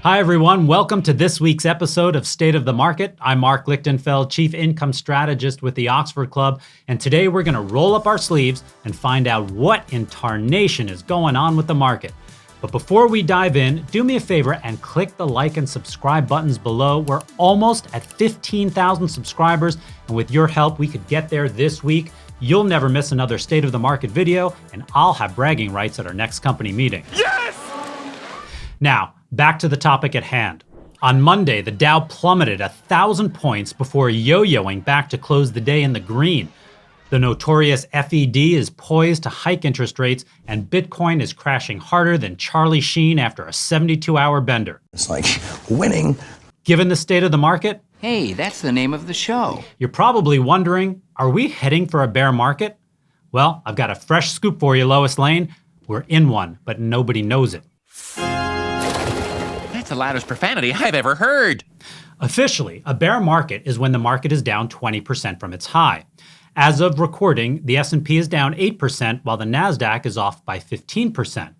Hi, everyone. Welcome to this week's episode of State of the Market. I'm Marc Lichtenfeld, Chief Income Strategist with the Oxford Club, and today we're going to roll up our sleeves and find out what in tarnation is going on with the market. But before we dive in, do me a favor and click the like and subscribe buttons below. We're almost at 15,000 subscribers, and with your help, we could get there this week. You'll never miss another State of the Market video, and I'll have bragging rights at our next company meeting. Yes! Now, back to the topic at hand. On Monday, the Dow plummeted 1,000 points before yo-yoing back to close the day in the green. The notorious FED is poised to hike interest rates, and Bitcoin is crashing harder than Charlie Sheen after a 72-hour bender. It's like winning. Given the state of the market, Hey, that's the name of the show. you're probably wondering, are we heading for a bear market? Well, I've got a fresh scoop for you, Lois Lane. We're in one, but nobody knows it. That's the loudest profanity I've ever heard. Officially, a bear market is when the market is down 20% from its high. As of recording, the S&P is down 8%, while the NASDAQ is off by 15%.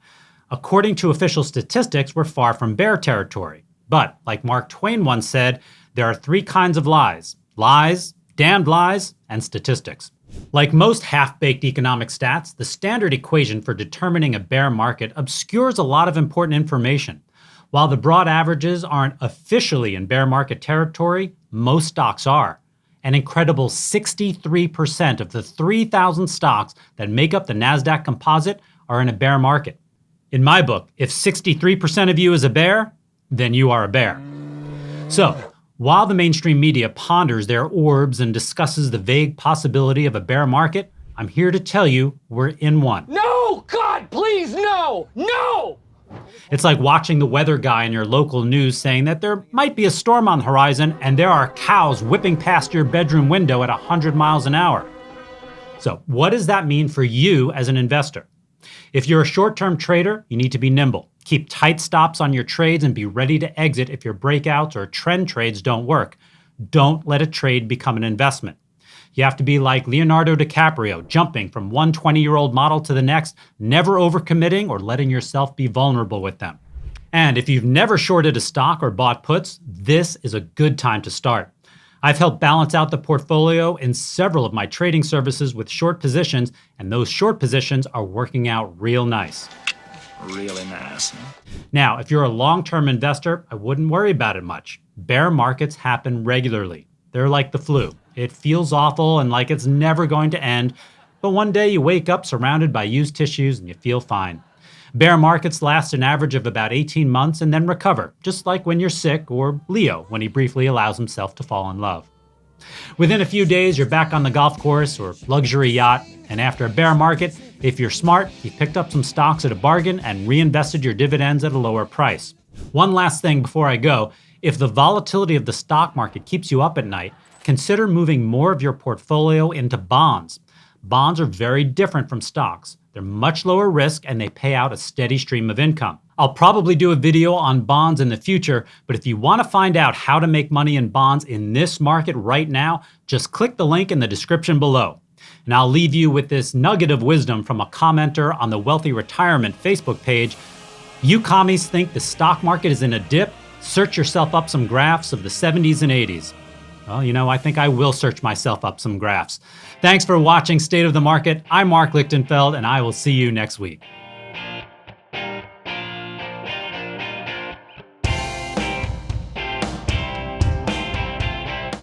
According to official statistics, we're far from bear territory. But, like Mark Twain once said, there are three kinds of lies: lies, damned lies, and statistics. Like most half-baked economic stats, the standard equation for determining a bear market obscures a lot of important information. While the broad averages aren't officially in bear market territory, most stocks are. An incredible 63% of the 3,000 stocks that make up the NASDAQ composite are in a bear market. In my book, if 63% of you is a bear, then you are a bear. So, while the mainstream media ponders their orbs and discusses the vague possibility of a bear market, I'm here to tell you we're in one. No! God, please, no! No! It's like watching the weather guy in your local news saying that there might be a storm on the horizon and there are cows whipping past your bedroom window at 100 miles an hour. So, what does that mean for you as an investor? If you're a short-term trader, you need to be nimble. Keep tight stops on your trades and be ready to exit if your breakouts or trend trades don't work. Don't let a trade become an investment. You have to be like Leonardo DiCaprio, jumping from one 20-year-old model to the next, never overcommitting or letting yourself be vulnerable with them. And if you've never shorted a stock or bought puts, this is a good time to start. I've helped balance out the portfolio in several of my trading services with short positions, and those short positions are working out real nice. Really nice. Now, if you're a long-term investor, I wouldn't worry about it much. Bear markets happen regularly. They're like the flu. It feels awful and like it's never going to end, but one day you wake up surrounded by used tissues and you feel fine. Bear markets last an average of about 18 months and then recover, just like when you're sick or Leo when he briefly allows himself to fall in love. Within a few days, you're back on the golf course or luxury yacht, and after a bear market, if you're smart, you picked up some stocks at a bargain and reinvested your dividends at a lower price. One last thing before I go, if the volatility of the stock market keeps you up at night, consider moving more of your portfolio into bonds. Bonds are very different from stocks. They're much lower risk and they pay out a steady stream of income. I'll probably do a video on bonds in the future, but if you want to find out how to make money in bonds in this market right now, just click the link in the description below. And I'll leave you with this nugget of wisdom from a commenter on the Wealthy Retirement Facebook page. You commies think the stock market is in a dip? Search yourself up some graphs of the 70s and 80s. Well, I think I will search myself up some graphs. Thanks for watching State of the Market. I'm Marc Lichtenfeld, and I will see you next week.